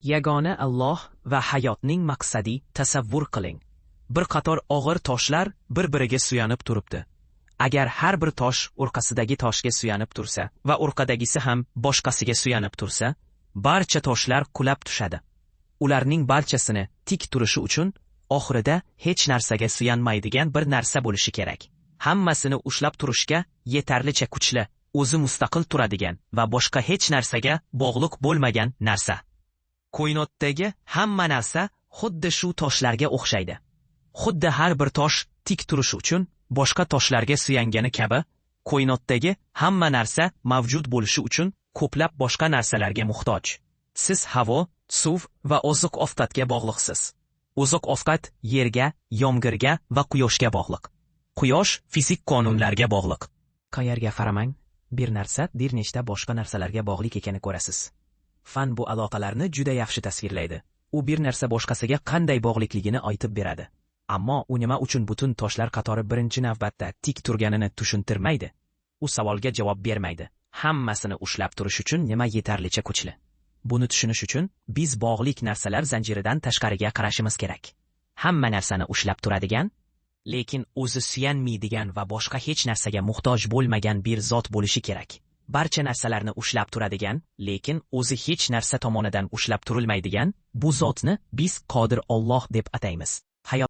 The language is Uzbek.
Yagona Alloh va hayotning maqsadi tasavvur qiling. Bir qator og'ir toshlar bir-biriga suyanib turibdi. Agar har bir tosh orqasidagi toshga suyanib tursa va orqadagisi ham boshqasiga suyanib tursa, barcha toshlar qulab tushadi. Ularning barchasini tik turishi uchun oxirida hech narsaga suyanmaydigan bir narsa bo'lishi kerak. Hammasini ushlab turishga yetarlicha kuchli, o'zi mustaqil turadigan va boshqa hech narsaga bog'liq bo'lmagan narsa. Koinotdagi hamma narsa xuddi shu toshlarga o'xshaydi. Xuddi har bir tosh tik turishi uchun boshqa toshlarga suyangani kabi, koinotdagi hamma narsa mavjud bo'lishi uchun ko'plab boshqa narsalarga muhtoj. Siz havo, suv va oziq-ovqatga bog'liqsiz. Oziq-ovqat yerga, yomg'irga va quyoshga bog'liq. Quyosh fizik qonunlarga bog'liq. Qayerga qaramang, bir narsa bir nechta boshqa narsalarga bog'liq ekanini ko'rasiz. Fan bu aloqalarni juda yaxshi tasvirlaydi. U bir narsa boshqasiga qanday bog'liqligini aytib beradi. Ammo u nima uchun butun toshlar qatori birinchi navbatda tik turganini tushuntirmaydi. U savolga javob bermaydi. Hammasini ushlab turish uchun nima yetarlicha kuchli? Buni tushunish uchun biz bog'liq narsalar zanjiridan tashqariga qarashimiz kerak. Hamma narsani ushlab turadigan, lekin o'zi suyanmaydigan va boshqa hech narsaga muhtoj bo'lmagan bir zot bo'lishi kerak. Barcha narsalarni ushlab turadigan, lekin o'zi hech narsa tomonidan ushlab turilmaydigan bu zotni biz Qodir Alloh deb ataymiz.